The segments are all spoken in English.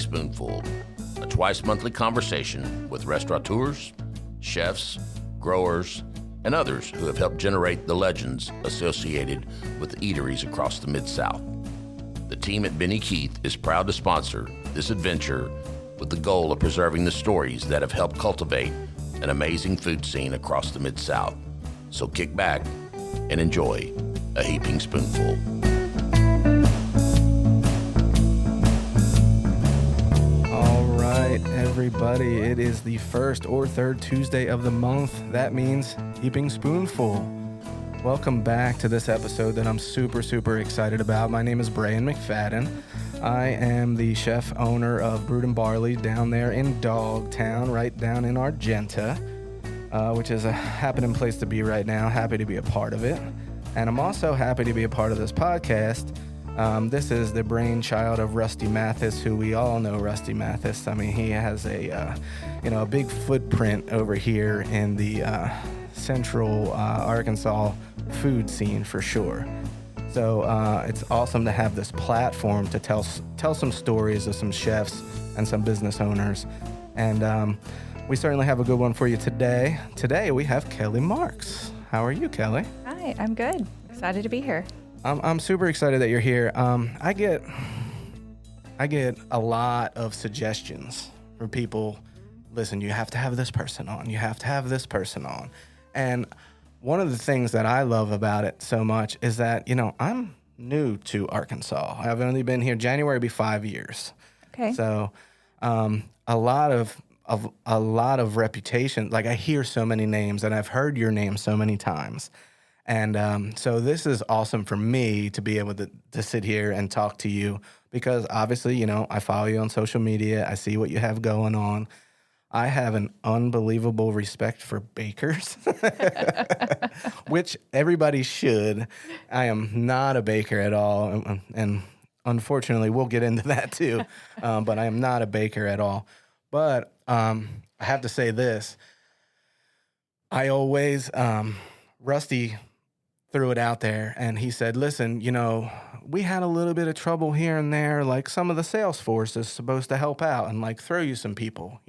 Spoonful, a twice-monthly conversation with restaurateurs, chefs, growers, and others who have helped generate the legends associated with eateries across the Mid-South. The team at Benny Keith is proud to sponsor this adventure with the goal of preserving the stories that have helped cultivate an amazing food scene across the Mid-South. So kick back and enjoy a heaping spoonful. All right, everybody, it is the first or third Tuesday of the month. That means heaping spoonful. Welcome back to this episode that I'm super excited about. My name is Brian McFadden. I am the chef owner of Brewed and Barley down there in Dogtown, right down in Argenta, which is a happening place to be right now. Happy to be a part of it. And I'm also happy to be a part of this podcast. This is the brainchild of Rusty Mathis, who we all know Rusty Mathis. I mean, he has a big footprint over here in the central Arkansas food scene for sure. So it's awesome to have this platform to tell some stories of some chefs and some business owners. And we certainly have a good one for you today. Today we have Kelli Marks. How are you, Kelli? Hi, I'm good. Excited to be here. I'm super excited that you're here. I get a lot of suggestions from people. Listen, you have to have this person on. You have to have this person on. And one of the things that I love about it so much is that, I'm new to Arkansas. I've only been here. January will be 5 years. Okay. So a lot of reputation. Like, I hear so many names, and I've heard your name so many times. And so this is awesome for me to be able to sit here and talk to you because obviously, I follow you on social media. I see what you have going on. I have an unbelievable respect for bakers, which everybody should. I am not a baker at all. And unfortunately, we'll get into that too. But I am not a baker at all. But I have to say this. I always, Rusty threw it out there and he said, listen, we had a little bit of trouble here and there. Like, some of the sales force is supposed to help out and like throw you some people,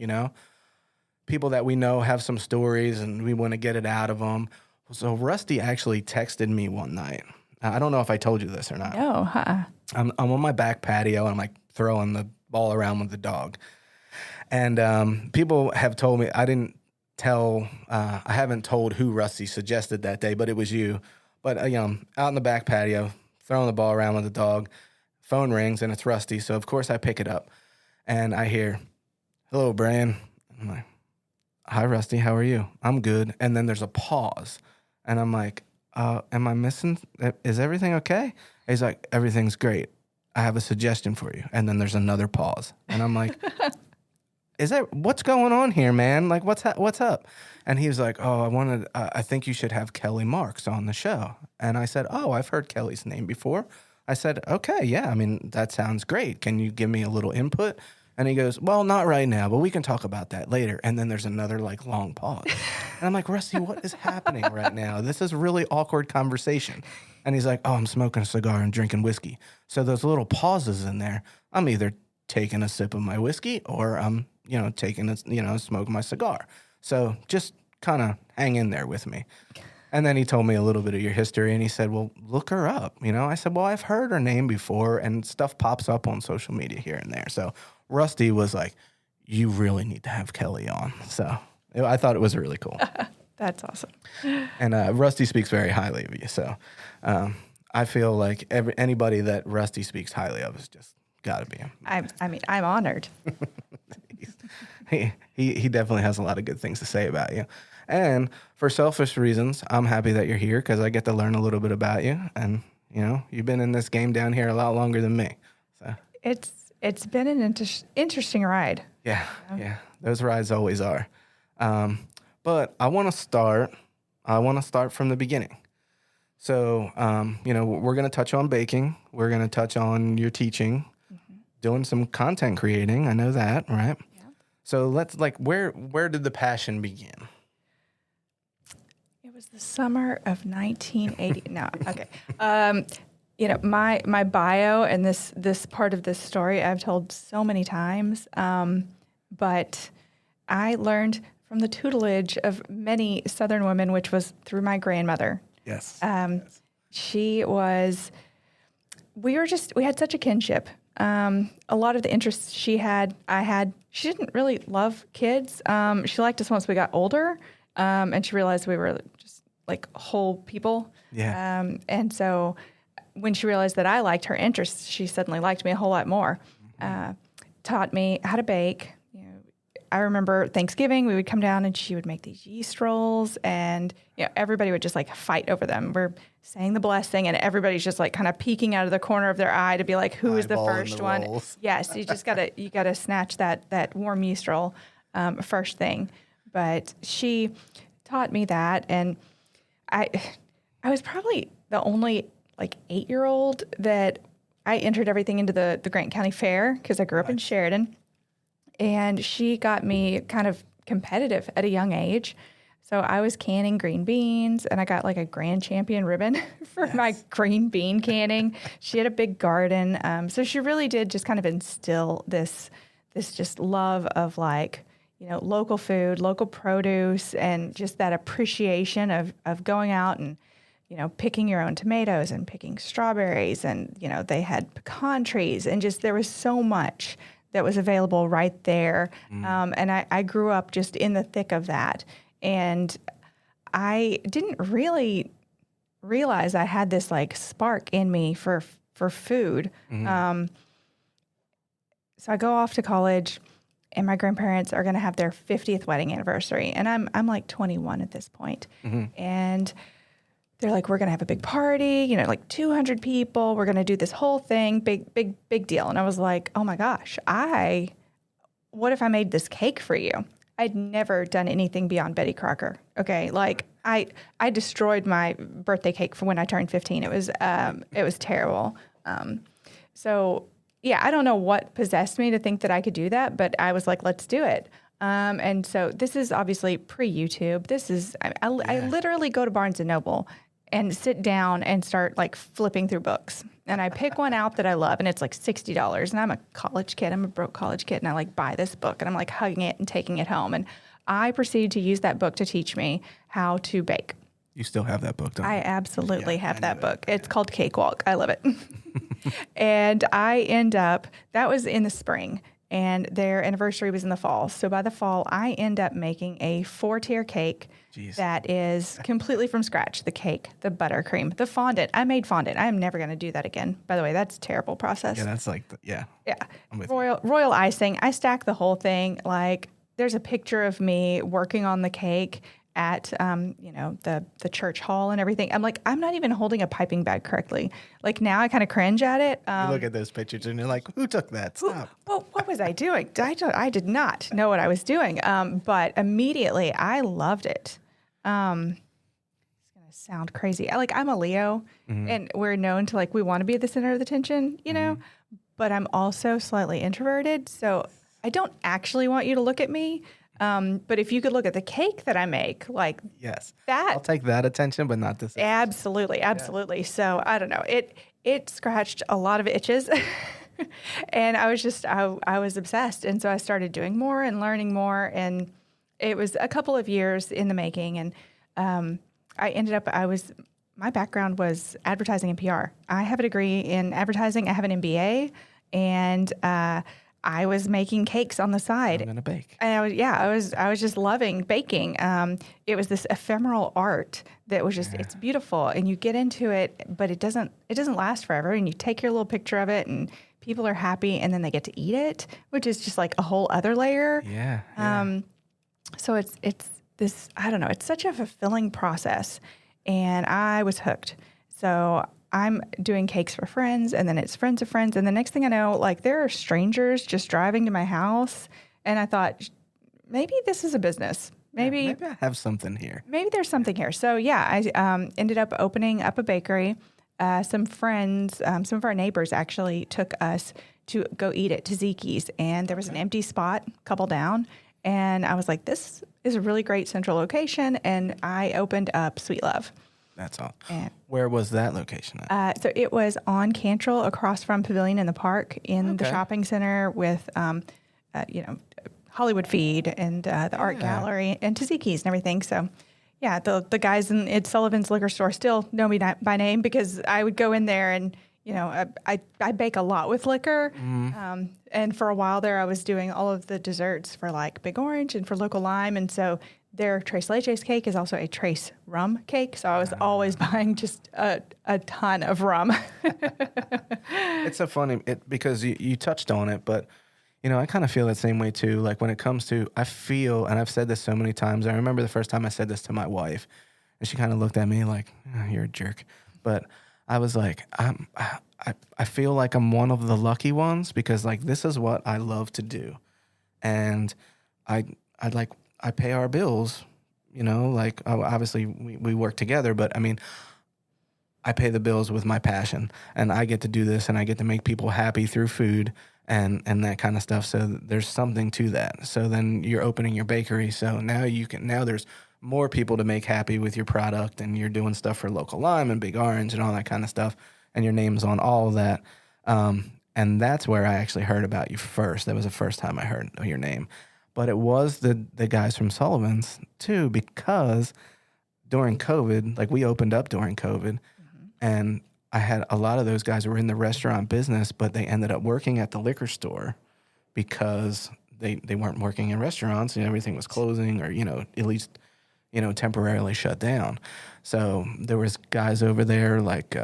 people that we know have some stories and we want to get it out of them. So Rusty actually texted me one night. I don't know if I told you this or not. No, huh? I'm on my back patio and I'm like throwing the ball around with the dog. And people have told me, I haven't told who Rusty suggested that day, but it was you. But, out in the back patio, throwing the ball around with the dog, phone rings and it's Rusty. So, of course, I pick it up and I hear, hello, Brian. I'm like, hi, Rusty. How are you? I'm good. And then there's a pause and I'm like, am I missing? Is everything okay? He's like, everything's great. I have a suggestion for you. And then there's another pause. And I'm like, what's going on here, man? Like, what's up? And he was like, oh, I think you should have Kelli Marks on the show. And I said, oh, I've heard Kelli's name before. I said, okay, yeah, I mean, that sounds great. Can you give me a little input? And he goes, well, not right now, but we can talk about that later. And then there's another long pause. And I'm like, Rusty, what is happening right now? This is a really awkward conversation. And he's like, oh, I'm smoking a cigar and drinking whiskey. So those little pauses in there, I'm either taking a sip of my whiskey or I'm smoking my cigar. So just kind of hang in there with me. And then he told me a little bit of your history and he said, well, look her up. I said, well, I've heard her name before and stuff pops up on social media here and there. So Rusty was like, you really need to have Kelli on. So I thought it was really cool. That's awesome. And Rusty speaks very highly of you. So I feel like anybody that Rusty speaks highly of is just got to be him. I'm honored. He definitely has a lot of good things to say about you. And for selfish reasons, I'm happy that you're here because I get to learn a little bit about you. And, you've been in this game down here a lot longer than me. So It's been an interesting ride. Yeah. Those rides always are. But I want to start from the beginning. So, we're going to touch on baking. We're going to touch on your teaching, doing some content creating. I know that, right? Yeah. So let's where did the passion begin? It was the summer of 1980. No, okay. my bio and this part of this story I've told so many times, but I learned from the tutelage of many Southern women, which was through my grandmother. Yes. She was. We had such a kinship. A lot of the interests she had, I had. She didn't really love kids. She liked us once we got older, and she realized we were just like whole people. Yeah. And so when she realized that I liked her interests, she suddenly liked me a whole lot more. Taught me how to bake. I remember Thanksgiving, we would come down and she would make these yeast rolls, and everybody would just like fight over them. We're saying the blessing, and everybody's just like kind of peeking out of the corner of their eye to be like, who is the first one? Rolls. Yes, you gotta snatch that warm yeast roll first thing. But she taught me that, and I was probably the only like 8-year-old that I entered everything into the Grant County Fair because I grew up in Sheridan. And she got me kind of competitive at a young age. So I was canning green beans, and I got like a grand champion ribbon for my green bean canning. She had a big garden. So she really did just kind of instill this just love of like, local food, local produce, and just that appreciation of going out and, picking your own tomatoes and picking strawberries. And, they had pecan trees, and just there was so much that was available right there. And I grew up just in the thick of that. And I didn't really realize I had this like spark in me for food. So I go off to college, and my grandparents are going to have their 50th wedding anniversary. And I'm like 21 at this point. And they're like, we're going to have a big party, like 200 people. We're going to do this whole thing, big deal. And I was like, oh my gosh, what if I made this cake for you? I'd never done anything beyond Betty Crocker. Okay. Like I destroyed my birthday cake for when I turned 15. It was terrible. So yeah, I don't know what possessed me to think that I could do that, but I was like, let's do it. And so this is obviously pre-YouTube. I literally go to Barnes & Noble and sit down and start like flipping through books. And I pick one out that I love, and it's like $60. And I'm a college kid. I'm a broke college kid. And I like buy this book, and I'm like hugging it and taking it home. And I proceed to use that book to teach me how to bake. You still have that book, don't you? I absolutely have that book. It's called Cakewalk. I love it. And I end up, that was in the spring, and their anniversary was in the fall. So by the fall, I end up making a 4-tier cake that is completely from scratch. The cake, the buttercream, the fondant. I made fondant. I am never going to do that again. By the way, that's a terrible process. Yeah, that's like, Yeah. I'm with Royal icing. I stack the whole thing. Like there's a picture of me working on the cake at the church hall and everything. I'm like, I'm not even holding a piping bag correctly. Like now I kind of cringe at it. you look at those pictures and you're like, who took that? Stop. What was I doing? I did not know what I was doing. But immediately I loved it. It's gonna sound crazy. I'm a Leo, and we're known to like we want to be at the center of the attention, But I'm also slightly introverted, so I don't actually want you to look at me. But if you could look at the cake that I make, like yes, that, I'll take that attention, but not this. Absolutely. Yeah. So I don't know. It scratched a lot of itches, and I was obsessed, and so I started doing more and learning more, and it was a couple of years in the making, and I ended up. My background was advertising and PR. I have a degree in advertising. I have an MBA, and I was making cakes on the side. I'm gonna bake. And I was just loving baking. It was this ephemeral art that was just it's beautiful, and you get into it, but it doesn't last forever. And you take your little picture of it, and people are happy, and then they get to eat it, which is just like a whole other layer. Yeah. So it's this, I don't know, it's such a fulfilling process, and I was hooked. So I'm doing cakes for friends, and then it's friends of friends. And the next thing I know, like there are strangers just driving to my house. And I thought, maybe this is a business. Maybe I have something here. Maybe there's something here. So yeah, I ended up opening up a bakery. Some friends, some of our neighbors actually took us to go eat at Taziki's, and there was an empty spot, a couple down. And I was like, this is a really great central location. And I opened up Sweet Love. That's all. And, Where was that location at? so it was on Cantrell, across from Pavilion in the Park, in the shopping center with, Hollywood Feed and the Art Gallery and Tzatziki's and everything. So, yeah, the guys in Ed Sullivan's liquor store still know me by name because I would go in there and, I bake a lot with liquor. And for a while there, I was doing all of the desserts for like Big Orange and for Local Lime. And so their Tres Leches cake is also a Trace rum cake. So I was always buying just a ton of rum. It's so funny because you touched on it, but I kind of feel that same way too. Like when it comes to, I feel, and I've said this so many times. I remember the first time I said this to my wife, and she kind of looked at me like, oh, "You're a jerk," but I was like, I feel like I'm one of the lucky ones because like this is what I love to do, and I pay our bills. Like obviously we work together, but I mean, I pay the bills with my passion, and I get to do this, and I get to make people happy through food. And that kind of stuff. So there's something to that. So then you're opening your bakery. So now there's more people to make happy with your product, and you're doing stuff for Local Lime and Big Orange and all that kind of stuff. And your name's on all of that. And that's where I actually heard about you first. That was the first time I heard your name. But it was the guys from Sullivan's too, because during COVID, like we opened up during COVID, and I had a lot of those guys who were in the restaurant business, but they ended up working at the liquor store because they weren't working in restaurants and everything was closing or, at least, temporarily shut down. So there was guys over there like,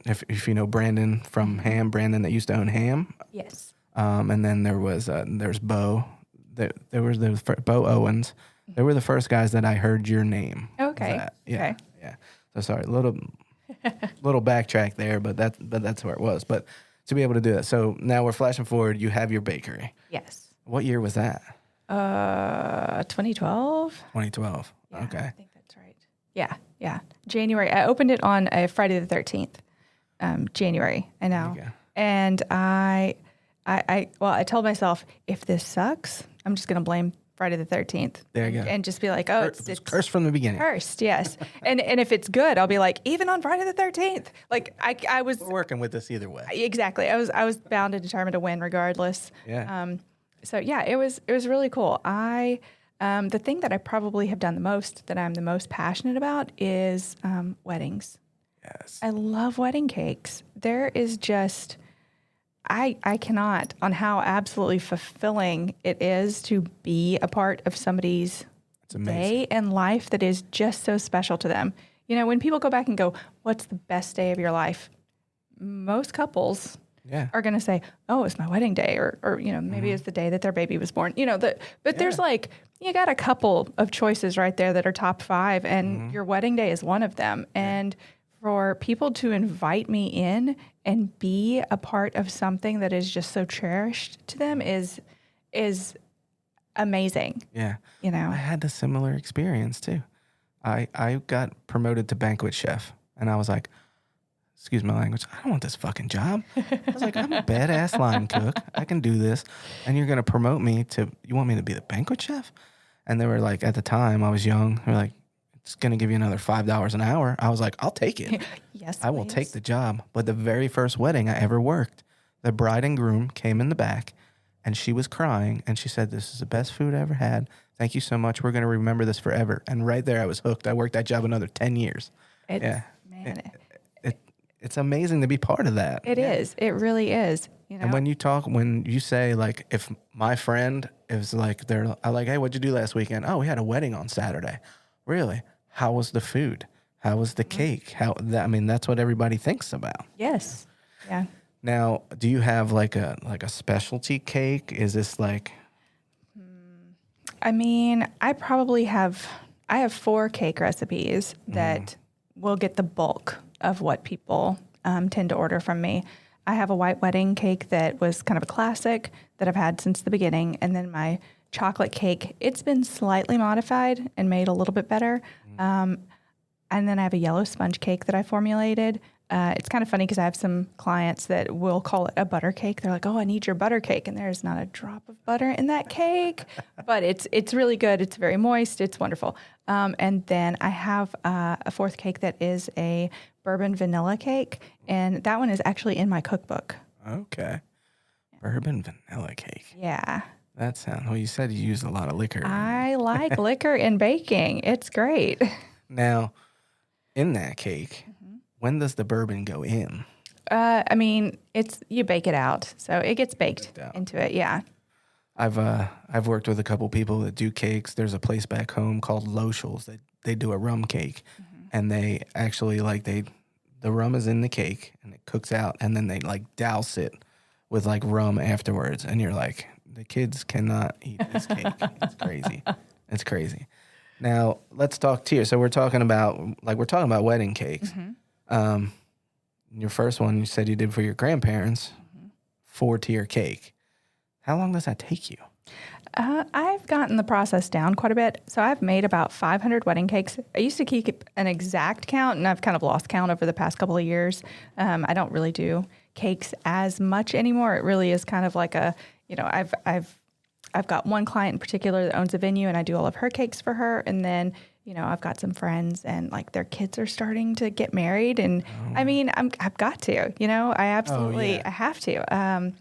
if you know Brandon from Ham, Brandon that used to own Ham. Yes. And then there's Bo. There was Bo Owens. They were the first guys that I heard your name. Okay. Yeah. So sorry, little backtrack there, but that's where it was. But to be able to do that. So now we're flashing forward. You have your bakery. Yes. What year was that? 2012. 2012. Yeah, Okay. I think that's right. Yeah. January. I opened it on a Friday the 13th, January. I know. And I told myself, if this sucks, I'm just going to blame Friday the 13th. There you go. And just be like, oh, it's cursed from the beginning. Cursed, yes. and if it's good, I'll be like, even on Friday the 13th. Like I was We're working with this either way. Exactly. I was bound and determined to win regardless. Yeah. So yeah, it was really cool. The thing that I probably have done the most, that I'm the most passionate about, is weddings. Yes. I love wedding cakes. There is just I cannot on how absolutely fulfilling it is to be a part of somebody's day and life that is just so special to them. When people go back and go, what's the best day of your life? Most couples are going to say, oh, it's my wedding day, or maybe it's the day that their baby was born. But there's like, you got a couple of choices right there that are top 5, and your wedding day is one of them. And for people to invite me in and be a part of something that is just so cherished to them is amazing. Yeah. I had a similar experience too. I got promoted to banquet chef, and I was like, excuse my language, I don't want this fucking job. I was like, I'm a badass line cook. I can do this. And you're going to promote me you want me to be the banquet chef? And they were like, at the time I was young, they were like, it's going to give you another $5 an hour. I was like, I'll take it. Yes, I will take the job. But the very first wedding I ever worked, the bride and groom came in the back, and she was crying, and she said, this is the best food I ever had. Thank you so much. We're going to remember this forever. And right there, I was hooked. I worked that job another 10 years. It's amazing to be part of that. It is. It really is. And when you say, like, if my friend is like, I'm like, hey, what'd you do last weekend? Oh, we had a wedding on Saturday. Really? How was the food? How was the cake? That's what everybody thinks about. Yes. Yeah. Now, do you have like a specialty cake? Is this like? I probably have 4 cake recipes that will get the bulk of what people tend to order from me. I have a white wedding cake that was kind of a classic that I've had since the beginning, and then my chocolate cake, it's been slightly modified and made a little bit better. And then I have a yellow sponge cake that I formulated it's kind of funny because I have some clients that will call it a butter cake. They're like, "Oh, I need your butter cake," and there's not a drop of butter in that cake, but it's really good. It's very moist. It's wonderful. And then I have a fourth cake that is a bourbon vanilla cake, and that one is actually in my cookbook. Okay. Bourbon vanilla cake. Yeah. That sounds, well, you said you use a lot of liquor. I like liquor in baking. It's great. Now, in that cake, when does the bourbon go in? I mean, you bake it out, so it gets baked into it. Yeah. I've worked with a couple people that do cakes. There's a place back home called Lochel's that they do a rum cake, and they actually the rum is in the cake and it cooks out, and then they like douse it with like rum afterwards, and you're like, the kids cannot eat this cake. It's crazy. It's crazy. Now let's talk tier. So we're talking about wedding cakes. Your first one you said you did for your grandparents, 4-tier cake. How long does that take you? I've gotten the process down quite a bit. So I've made about 500 wedding cakes. I used to keep an exact count, and I've kind of lost count over the past couple of years. I don't really do cakes as much anymore. It really is kind of like I've got one client in particular that owns a venue, and I do all of her cakes for her. And then, I've got some friends, and like their kids are starting to get married. And I mean, I've got to, I absolutely, I have to.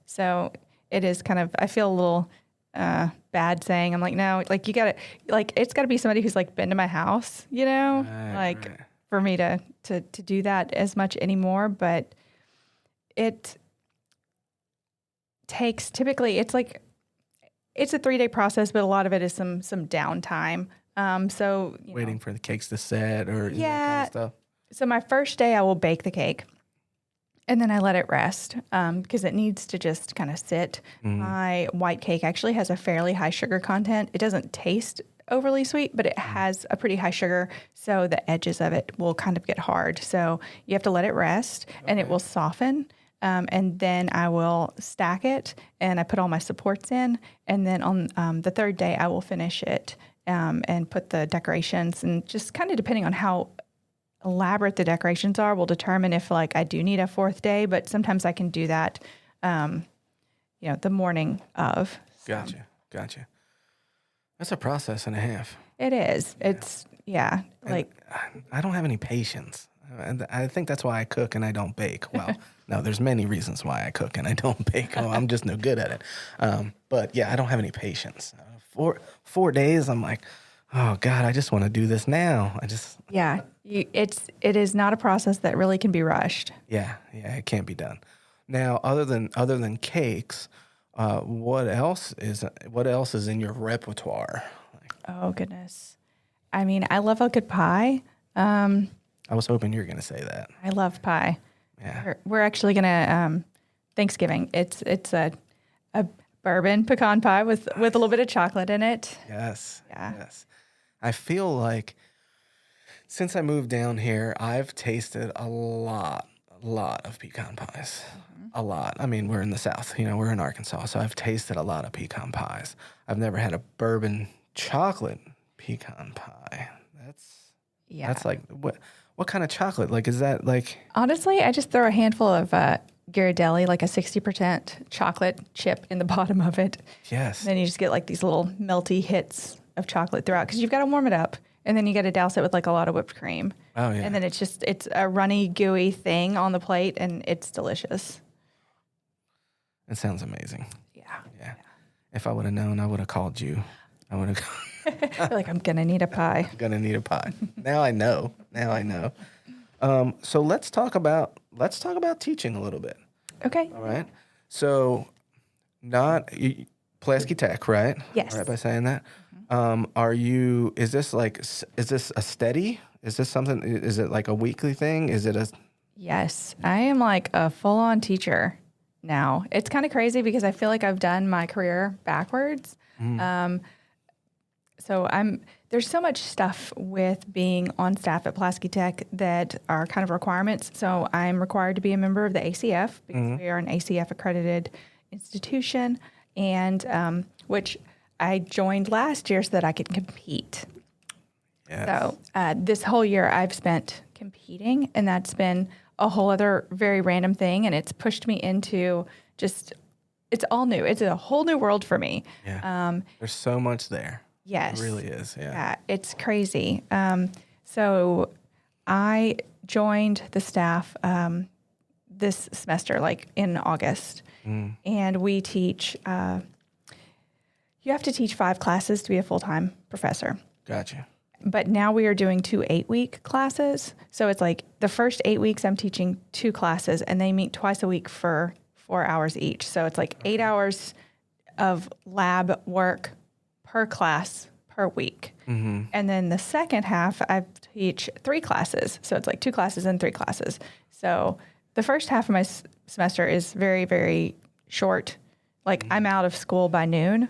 So it is kind of, I feel a little bad saying, I'm like, no, like you gotta, like, it's gotta be somebody who's like been to my house, right. For me to do that as much anymore. But it takes, typically it's a 3-day process, but a lot of it is some downtime. So waiting for the cakes to set or that kind of stuff. So my first day I will bake the cake, and then I let it rest because it needs to just kind of sit. My white cake actually has a fairly high sugar content. It doesn't taste overly sweet, but it has a pretty high sugar, so the edges of it will kind of get hard. So you have to let it rest, and it will soften. And then I will stack it, and I put all my supports in. And then on the third day, I will finish it and put the decorations. And just kind of depending on how elaborate the decorations are, will determine if like I do need a 4th day. But sometimes I can do that, the morning of. So. Gotcha. That's a process and a half. It is. It's like I don't have any patience. And I think that's why I cook and I don't bake. Well, no, there's many reasons why I cook and I don't bake. I'm just no good at it. But yeah, I don't have any patience. 4 days, I'm like, oh God, I just want to do this now. It is not a process that really can be rushed. Yeah, it can't be done. Now, other than cakes, what else is in your repertoire? Oh goodness, I mean, I love a good pie. I was hoping you were going to say that. I love pie. Yeah. We're actually going to, Thanksgiving, it's a bourbon pecan pie with a little bit of chocolate in it. Yes. Yeah. Yes. I feel like since I moved down here, I've tasted a lot of pecan pies. A lot. I mean, we're in the South, we're in Arkansas, so I've tasted a lot of pecan pies. I've never had a bourbon chocolate pecan pie. That's like, what kind of chocolate? Like, is that like? Honestly, I just throw a handful of Ghirardelli, like a 60% chocolate chip in the bottom of it. Yes. And then you just get like these little melty hits of chocolate throughout, because you've got to warm it up, and then you got to douse it with like a lot of whipped cream. Oh yeah. And then it's a runny, gooey thing on the plate, and it's delicious. It sounds amazing. Yeah. If I would have known, I would have called you. I would have. You're like, I'm gonna need a pie. Now I know. So let's talk about teaching a little bit. Okay. All right. So, Pulaski Tech, right? Yes. All right, by saying that. Is this a steady? Is this something? Is it like a weekly thing? Is it a? Yes, I am like a full-on teacher now. It's kind of crazy because I feel like I've done my career backwards. So there's so much stuff with being on staff at Pulaski Tech that are kind of requirements. So I'm required to be a member of the ACF because we are an ACF accredited institution, and which I joined last year so that I could compete. Yes. So this whole year I've spent competing, and that's been a whole other very random thing, and it's pushed me into just, it's all new. It's a whole new world for me. Yeah. There's so much there. Yes. It really is. Yeah. Yeah, it's crazy. So I joined the staff this semester, like in August, and we teach, you have to teach 5 classes to be a full-time professor. Gotcha. But now we are doing 2 8-week classes. So it's like the first 8 weeks I'm teaching 2 classes, and they meet twice a week for 4 hours each. So it's like 8 hours of lab work per class per week. And then the second half, I teach 3 classes. So it's like 2 classes and 3 classes. So the first half of my semester is very, very short. Like I'm out of school by noon,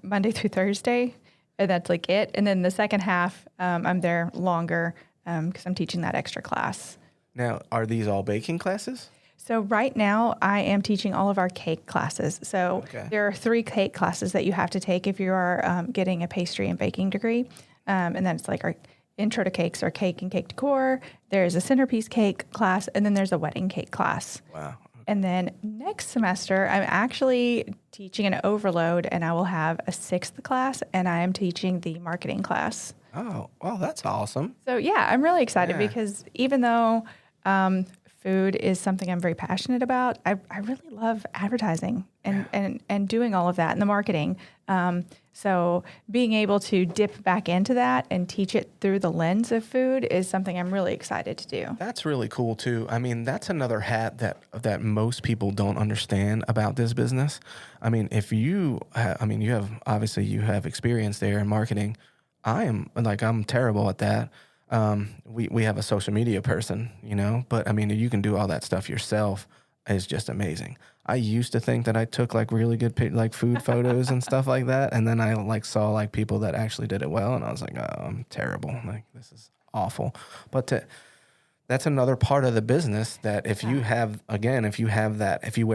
Monday through Thursday, and that's like it. And then the second half, I'm there longer because I'm teaching that extra class. Now, are these all baking classes? So right now, I am teaching all of our cake classes. So there are 3 cake classes that you have to take if you are getting a pastry and baking degree. And then it's like our intro to cakes or cake and cake decor. There's a centerpiece cake class, and then there's a wedding cake class. Wow. And then next semester, I'm actually teaching an overload, and I will have a 6th class, and I am teaching the marketing class. Oh, well, that's awesome. So yeah, I'm really excited because even though food is something I'm very passionate about, I really love advertising and doing all of that and the marketing. So being able to dip back into that and teach it through the lens of food is something I'm really excited to do. That's really cool too. I mean, that's another hat that most people don't understand about this business. I mean, if you have experience there in marketing. I'm terrible at that. We have a social media person, but I mean, you can do all that stuff yourself. Is just amazing. I used to think that I took like really good food photos and stuff like that, and then I saw like people that actually did it well, and I was like, oh, I'm terrible. Like this is awful. But that's another part of the business that if you wear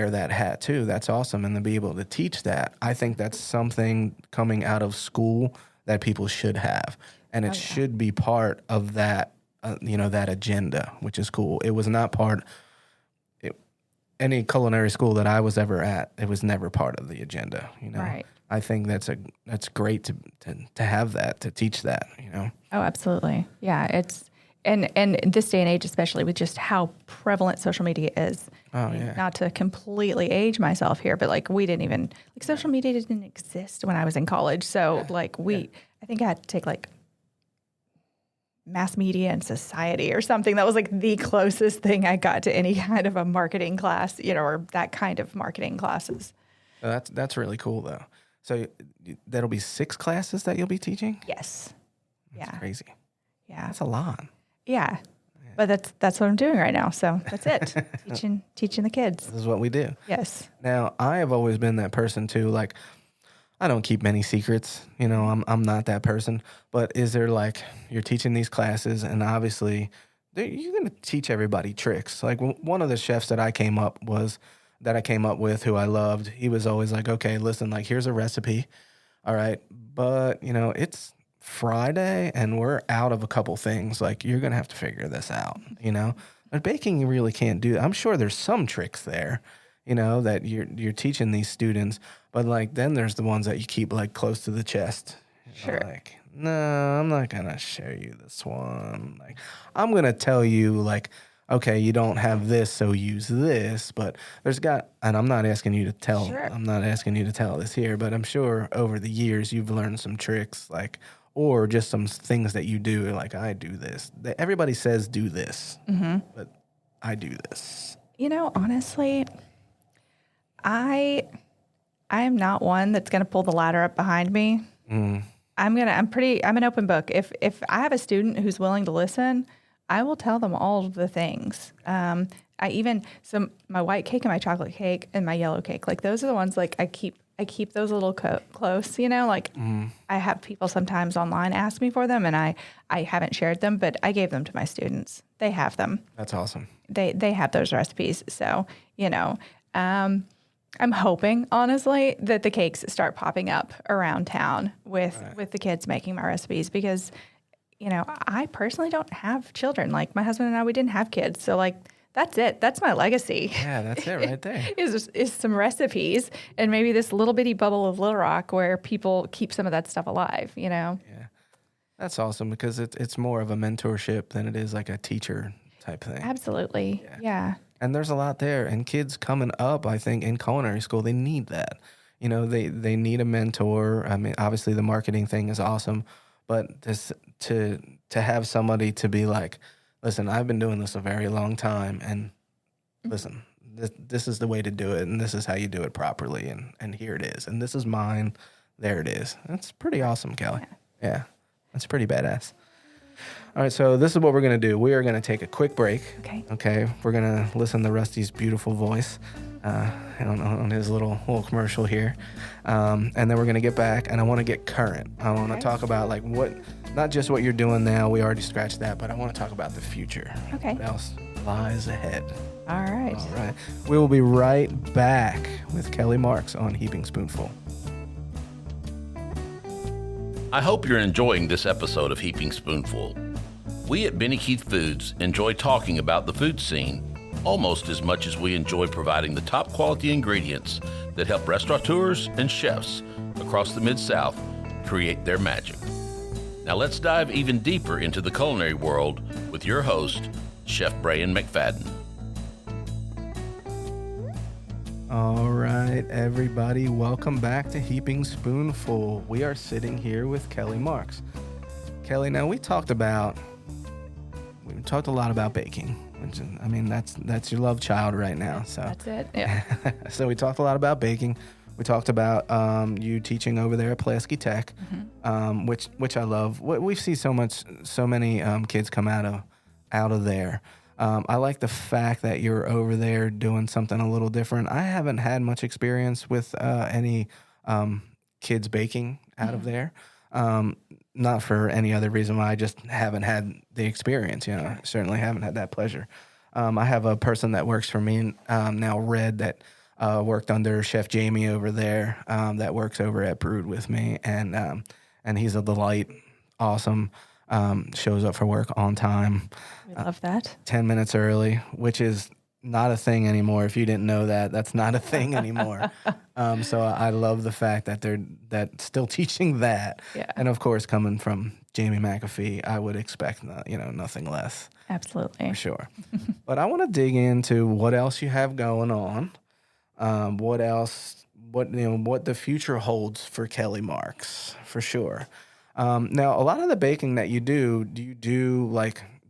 that hat too, that's awesome, and to be able to teach that, I think that's something coming out of school that people should have, and it should be part of that, that agenda, which is cool. It was not part. Any culinary school that I was ever at, it was never part of the agenda. Right. I think that's great to have that, to teach that. Oh, absolutely. Yeah, it's and this day and age, especially with just how prevalent social media is. Oh yeah. Not to completely age myself here, but we didn't even social media didn't exist when I was in college. So I think I had to take mass media and society or something. That was the closest thing I got to any kind of a marketing class, or that kind of marketing classes. That's really cool though. So that'll be 6 classes that you'll be teaching? Yes. That's crazy. Yeah. That's a lot. Yeah. But that's what I'm doing right now. So that's it. teaching the kids. This is what we do. Yes. Now, I have always been that person too. I don't keep many secrets. I'm not that person. But is there you're teaching these classes, and obviously you're going to teach everybody tricks. One of the chefs that I came up with, who I loved, he was always okay, listen, here's a recipe. All right. But, it's Friday and we're out of a couple things. You're going to have to figure this out, But baking, you really can't do that. I'm sure there's some tricks there, that you're teaching these students. But then there's the ones that you keep close to the chest. Sure. No, I'm not going to show you this one. I'm going to tell you okay, you don't have this, so use this. But and I'm not asking you to tell. Sure. I'm not asking you to tell this here, but I'm sure over the years you've learned some tricks, or just some things that you do. I do this. Everybody says do this, but I do this. Honestly, I am not one that's going to pull the ladder up behind me. I'm an open book. If I have a student who's willing to listen, I will tell them all of the things. My white cake and my chocolate cake and my yellow cake, those are the ones I keep those a little close, I have people sometimes online ask me for them, and I haven't shared them, but I gave them to my students. They have them. That's awesome. They have those recipes. So, I'm hoping, honestly, that the cakes start popping up around town with the kids making my recipes, because, I personally don't have children. My husband and I, we didn't have kids. So that's it. That's my legacy. Yeah, that's it right there. is some recipes and maybe this little bitty bubble of Little Rock where people keep some of that stuff alive, Yeah. That's awesome because it's more of a mentorship than it is like a teacher type thing. Absolutely. Yeah. And there's a lot there. And kids coming up, I think, in culinary school, they need that. You know, they need a mentor. I mean, obviously the marketing thing is awesome, but to have somebody to be like, listen, I've been doing this a very long time, and listen, this is the way to do it, and this is how you do it properly, and here it is, and this is mine. There it is. That's pretty awesome, Kelly. Yeah, that's pretty badass. All right, so this is what we're going to do. We are going to take a quick break. Okay. We're going to listen to Rusty's beautiful voice on his little commercial here. And then we're going to get back, and I want to get current. I want to talk about, like, not just what you're doing now. We already scratched that, but I want to talk about the future. Okay. What else lies ahead? All right. All right. We will be right back with Kelli Marks on Heaping Spoonful. I hope you're enjoying this episode of Heaping Spoonful. We at Benny Keith Foods enjoy talking about the food scene almost as much as we enjoy providing the top quality ingredients that help restaurateurs and chefs across the Mid-South create their magic. Now let's dive even deeper into the culinary world with your host, Chef Brian McFadden. All right, everybody, welcome back to Heaping Spoonful. We are sitting here with Kelli Marks. Kelli, now we talked a lot about baking, which is, I mean, that's your love child right now. So That's it. Yeah. So we talked a lot about baking. We talked about you teaching over there at Pulaski Tech, which I love. We see so many kids come out of there. I like the fact that you're over there doing something a little different. I haven't had much experience with any kids baking out of there. Not for any other reason. I just haven't had the experience. I certainly haven't had that pleasure. I have a person that works for me now, Red, that worked under Chef Jamie over there, that works over at Brood with me, and he's a delight. Awesome. Shows up for work on time. We love that. 10 minutes early, which is not a thing anymore. If you didn't know that, that's not a thing anymore. So I love the fact that they're still teaching that. Yeah. And of course, coming from Jamie McAfee, I would expect nothing less. Absolutely. For sure. But I want to dig into what else you have going on. What the future holds for Kelli Marks, for sure. Now, a lot of the baking that you do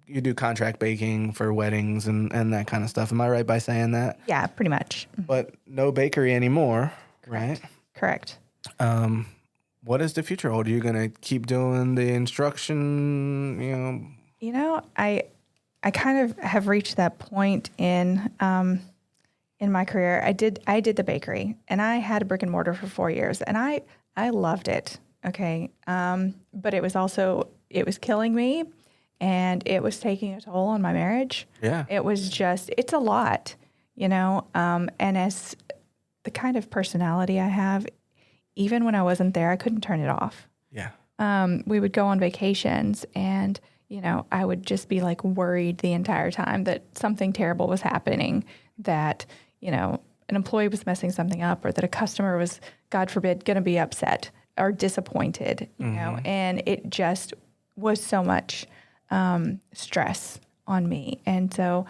you do contract baking for weddings and that kind of stuff. Am I right by saying that? Yeah, pretty much. But no bakery anymore, right? Correct. What is the future hold? Are you going to keep doing the instruction, I kind of have reached that point in my career. I did the bakery, and I had a brick and mortar for 4 years, and I loved it. Okay. But it was killing me, and it was taking a toll on my marriage. Yeah. It's a lot, and as the kind of personality I have, even when I wasn't there, I couldn't turn it off. Yeah. We would go on vacations, and, I would just be like worried the entire time that something terrible was happening, that, an employee was messing something up, or that a customer was, God forbid, going to be upset or disappointed, and it just was so much stress on me. And so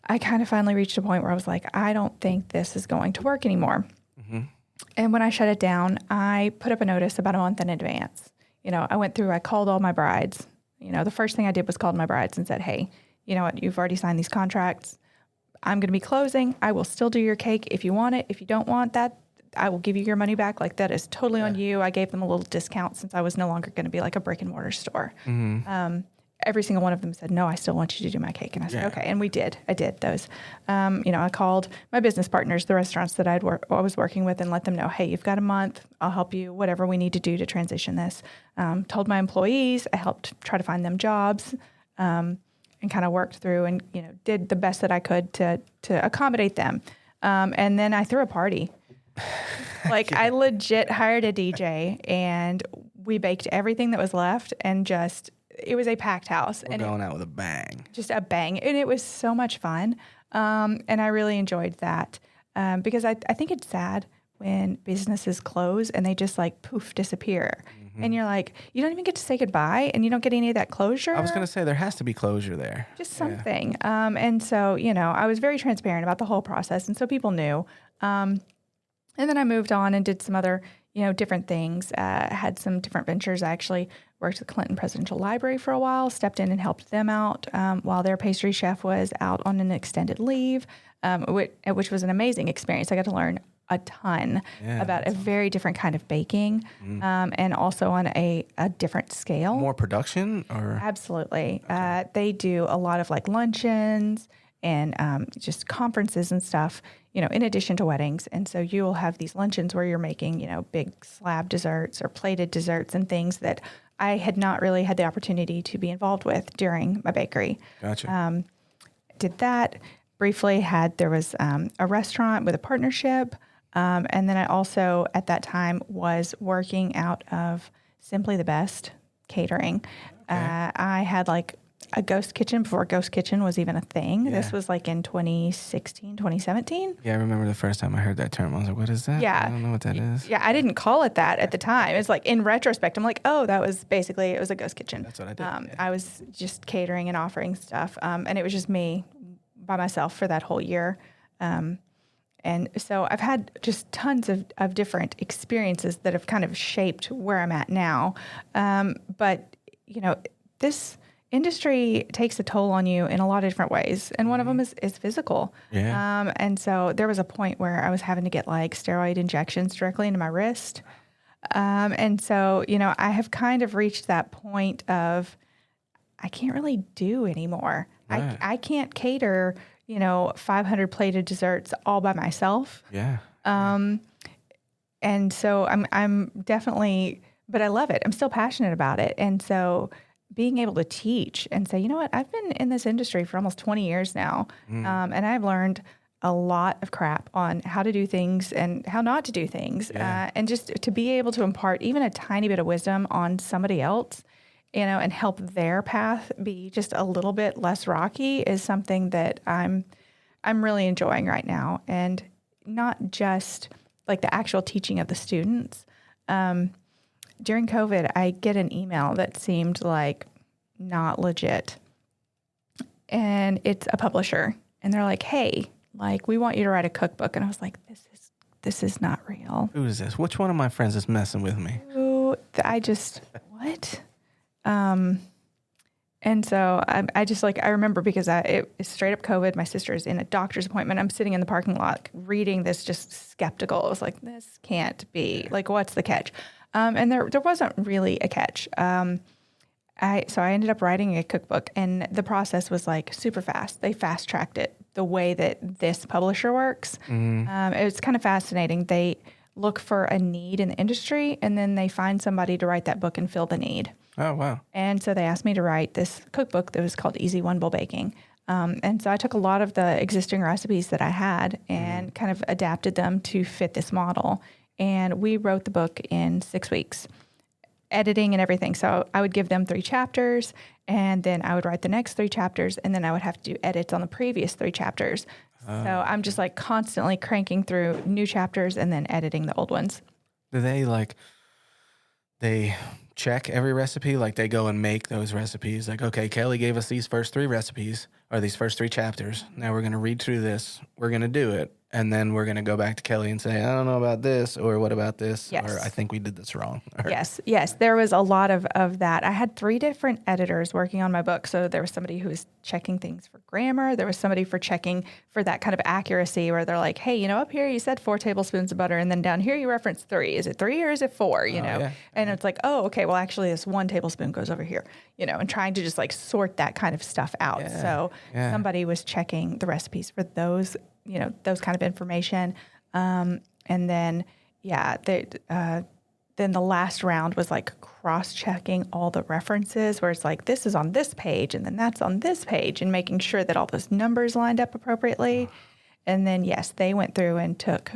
I kind of finally reached a point where I was like, I don't think this is going to work anymore. Mm-hmm. And when I shut it down, I put up a notice about a month in advance. I called all my brides. The first thing I did was called my brides and said, hey, you know what, you've already signed these contracts. I'm going to be closing. I will still do your cake if you want it. If you don't want that, I will give you your money back. Like, that is totally on you. I gave them a little discount since I was no longer going to be like a brick and mortar store. Mm-hmm. Every single one of them said, no, I still want you to do my cake. And I said, okay. And we did. I did those. I called my business partners, the restaurants that I was working with, and let them know, hey, you've got a month. I'll help you, whatever we need to do to transition this. Told my employees. I helped try to find them jobs, and kind of worked through and, did the best that I could to accommodate them. And then I threw a party. I legit hired a DJ, and we baked everything that was left, and it was a packed house. We're going out with a bang. Just a bang. And it was so much fun. And I really enjoyed that because I think it's sad when businesses close and they just like poof disappear. And you're like, you don't even get to say goodbye and you don't get any of that closure. I was going to say there has to be closure there. Just something. And so, I was very transparent about the whole process. And so people knew. And then I moved on and did some other, different things. Had some different ventures. I actually worked at the Clinton Presidential Library for a while, stepped in and helped them out while their pastry chef was out on an extended leave, which was an amazing experience. I got to learn a ton about a very different kind of baking and also on a different scale. More production or? Absolutely. Okay. They do a lot of like luncheons and just conferences and stuff, in addition to weddings. And so you'll have these luncheons where you're making, big slab desserts or plated desserts and things that I had not really had the opportunity to be involved with during my bakery. Gotcha. Did that briefly. There was a restaurant with a partnership. And then I also, at that time, was working out of Simply the Best Catering. Okay. I had like a ghost kitchen before ghost kitchen was even a thing. Yeah. This was like in 2016, 2017. Yeah, I remember the first time I heard that term. I was like, what is that? Yeah. I don't know what that is. Yeah, I didn't call it that at the time. It's like in retrospect, I'm like, oh, that was basically, it was a ghost kitchen. That's what I did. I was just catering and offering stuff. And it was just me by myself for that whole year. And so I've had just tons of different experiences that have kind of shaped where I'm at now. But, this industry takes a toll on you in a lot of different ways. And one of them is physical. Yeah. And so there was a point where I was having to get like steroid injections directly into my wrist. And so, I have kind of reached that point of I can't really do anymore. Right. I can't cater 500 plated desserts all by myself. Yeah. And so I'm definitely, but I love it. I'm still passionate about it. And so being able to teach and say, you know what, I've been in this industry for almost 20 years now. And I've learned a lot of crap on how to do things and how not to do things. And just to be able to impart even a tiny bit of wisdom on somebody else, and help their path be just a little bit less rocky is something that I'm really enjoying right now. And not just like the actual teaching of the students. During COVID, I get an email that seemed like not legit. And it's a publisher. And they're like, hey, like we want you to write a cookbook. And I was like, this is not real. Who is this? Which one of my friends is messing with me? What? And so I remember because it's straight up COVID. My sister is in a doctor's appointment. I'm sitting in the parking lot reading this, just skeptical. I was like, this can't be. Like, what's the catch? And there wasn't really a catch. So I ended up writing a cookbook, and the process was like super fast. They fast tracked it the way that this publisher works. It was kind of fascinating. They look for a need in the industry, and then they find somebody to write that book and fill the need. Oh, wow. And so they asked me to write this cookbook that was called Easy One Bowl Baking. And so I took a lot of the existing recipes that I had and kind of adapted them to fit this model. And we wrote the book in 6 weeks, editing and everything. So I would give them 3 chapters, and then I would write the next 3 chapters, and then I would have to do edits on the previous 3 chapters. So I'm just like constantly cranking through new chapters and then editing the old ones. Do they check every recipe? Like they go and make those recipes? Like, okay, Kelly gave us these first 3 recipes or these first 3 chapters. Now we're going to read through this. We're going to do it. And then we're going to go back to Kelly and say, I don't know about this, or what about this? Yes. Or I think we did this wrong. Or, Yes. There was a lot of that. I had 3 different editors working on my book. So there was somebody who was checking things for grammar. There was somebody for checking for that kind of accuracy where they're like, hey, up here you said 4 tablespoons of butter, and then down here you referenced 3. Is it 3 or is it 4? And it's like, oh, okay, well, actually this 1 tablespoon goes over here, and trying to just like sort that kind of stuff out. Yeah. So somebody was checking the recipes for those, those kind of information. And then, then the last round was like cross-checking all the references where it's like, this is on this page and then that's on this page, and making sure that all those numbers lined up appropriately. And then, yes, they went through and took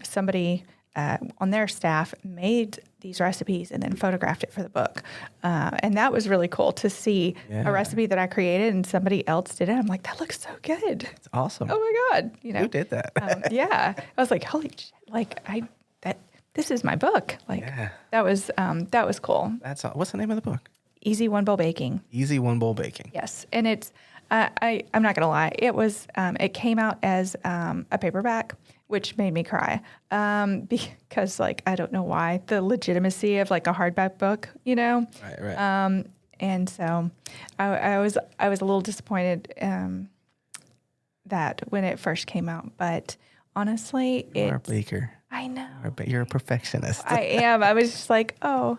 somebody on their staff made these recipes and then photographed it for the book. And that was really cool to see a recipe that I created and somebody else did it. I'm like, that looks so good. It's awesome. Oh my God. Who did that? Yeah. I was like, holy shit. Like this is my book. Like that was cool. What's the name of the book? Easy One Bowl Baking. Easy One Bowl Baking. Yes. And it's, I'm not going to lie. It was, it came out as a paperback, which made me cry because, like, I don't know why, the legitimacy of like a hardback book, you know? Right. And so I was a little disappointed that when it first came out, but honestly, You're a baker. I know. You're a perfectionist. I am. I was just like, oh,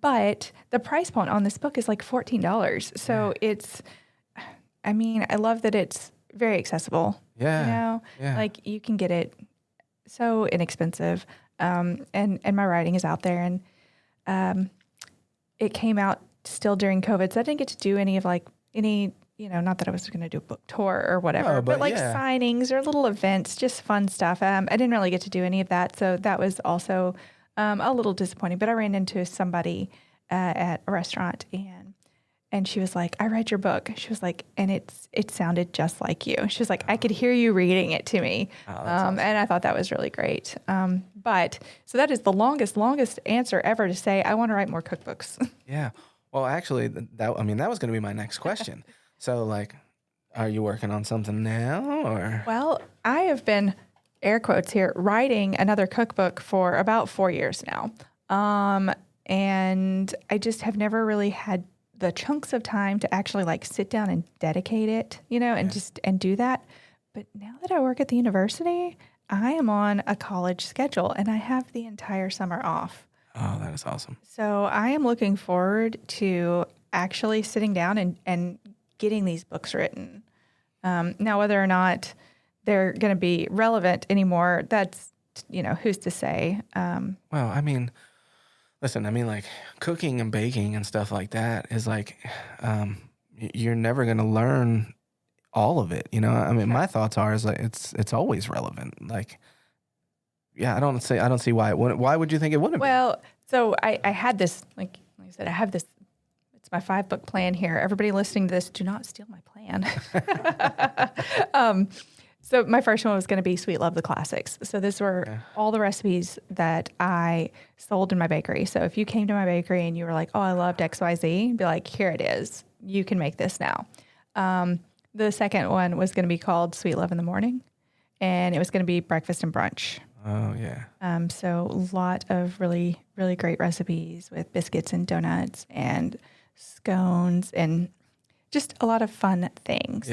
but the price point on this book is like $14. So it's, I mean, I love that it's very accessible. Yeah. You know, like you can get it so inexpensive. And my writing is out there, and it came out still during COVID. So I didn't get to do any, you know, not that I was going to do a book tour or whatever, No, but like signings or little events, just fun stuff. I didn't really get to do any of that. So that was also a little disappointing, but I ran into somebody at a restaurant and she was like, I read your book. She was like, and it sounded just like you. She was like, I could hear you reading it to me. Awesome. And I thought that was really great. But so that is the longest answer ever to say, I want to write more cookbooks. Yeah. Well, actually that was going to be my next question. So like, are you working on something now or? Well, I have been, air quotes here, writing another cookbook for about 4 years now. And I just have never really had the chunks of time to actually like sit down and dedicate it, you know, and do that. But now that I work at the university, I am on a college schedule and I have the entire summer off. Oh, that is awesome. So I am looking forward to actually sitting down and getting these books written. Now, whether or not they're going to be relevant anymore, that's, you know, who's to say? Well, I mean, listen, I mean, like cooking and baking and stuff like that is like, you're never going to learn all of it. You know, I mean, my thoughts are is like, it's always relevant. Like, yeah, I don't see why it wouldn't. Why would you think it wouldn't be? Well, so I had this, like I said, I have this, it's my 5-book plan here. Everybody listening to this, do not steal my plan. So my first one was going to be Sweet Love the Classics. So these were all the recipes that I sold in my bakery. So if you came to my bakery and you were like, oh, I loved XYZ, be like, here it is. You can make this now. The second one was going to be called Sweet Love in the Morning, and it was going to be breakfast and brunch. Oh, yeah. So a lot of really, really great recipes with biscuits and donuts and scones and just a lot of fun things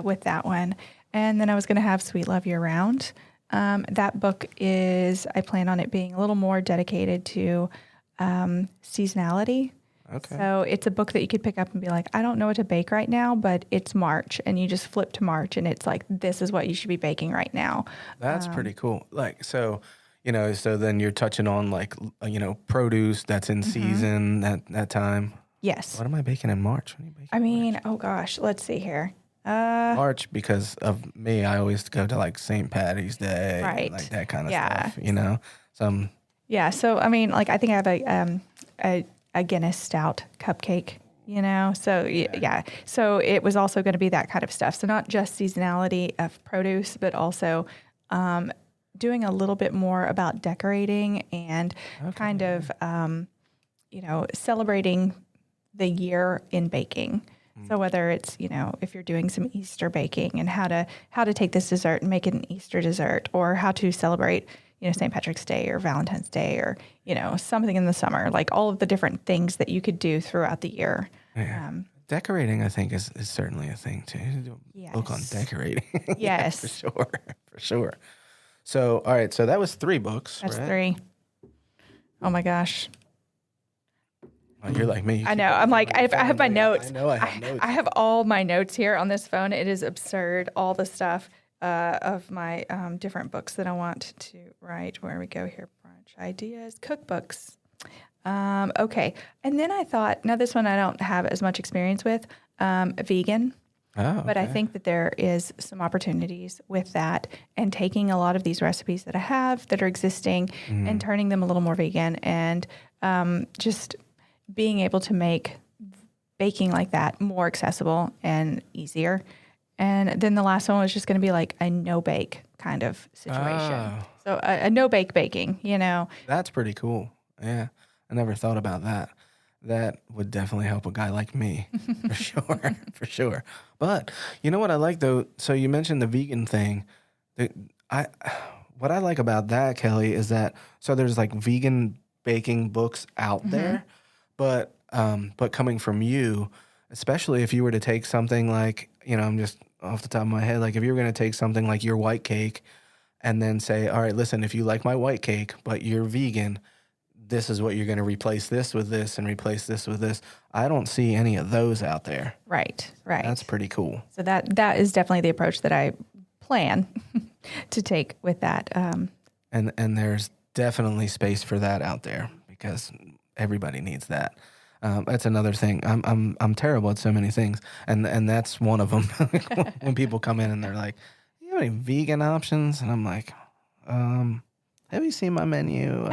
with that one. And then I was going to have Sweet Love Year Round. That book I plan on it being a little more dedicated to seasonality. Okay. So it's a book that you could pick up and be like, I don't know what to bake right now, but it's March. And you just flip to March and it's like, this is what you should be baking right now. That's pretty cool. Like, so, you know, so then you're touching on like, you know, produce that's in season that time. Yes. What am I baking in March? What are you baking I mean, March? oh gosh, let's see here. March, because of me, I always go to like St. Patty's Day, Right. and like that kind of stuff, you know? Yeah. So, I mean, like I think I have a Guinness Stout cupcake, you know? So yeah. So it was also going to be that kind of stuff. So not just seasonality of produce, but also, doing a little bit more about decorating and kind of, you know, celebrating the year in baking. So whether it's, you know, if you're doing some Easter baking and how to take this dessert and make it an Easter dessert, or how to celebrate, you know, St. Patrick's Day or Valentine's Day, or, you know, something in the summer, like all of the different things that you could do throughout the year. Yeah. Decorating, I think, is certainly a thing too. Yes. Book on decorating. Yes. Yeah, for sure. So, all right. So that was 3 books. That's right? 3. Oh my gosh. Oh, you're like me. I know. I'm like, I have my notes. I know I have notes. I have all my notes here on this phone. It is absurd. All the stuff of my different books that I want to write. Where we go here? Brunch ideas, cookbooks. Okay. And then I thought, now this one I don't have as much experience with, vegan. Oh, But I okay. think that there is some opportunities with that and taking a lot of these recipes that I have that are existing and turning them a little more vegan and just being able to make baking like that more accessible and easier. And then the last one was just going to be like a no bake kind of situation. Oh. So a no bake baking, you know. That's pretty cool. Yeah. I never thought about that. That would definitely help a guy like me, for sure, for sure. But you know what I like though? So you mentioned the vegan thing. The- I what I like about that, Kelly, is that so there's like vegan baking books out there, but coming from you, especially if you were to take something like, I'm just off the top of my head, like if you were going to take something like your white cake and then say, all right, listen, if you like my white cake, but you're vegan, this is what you're going to replace this with this and replace this with this. I don't see any of those out there. Right. That's pretty cool. So that is definitely the approach that I plan to take with that. And there's definitely space for that out there because everybody needs that. That's another thing. I'm terrible at so many things, and that's one of them. When people come in and they're like, "You have any vegan options?" and I'm like, "Have you seen my menu?"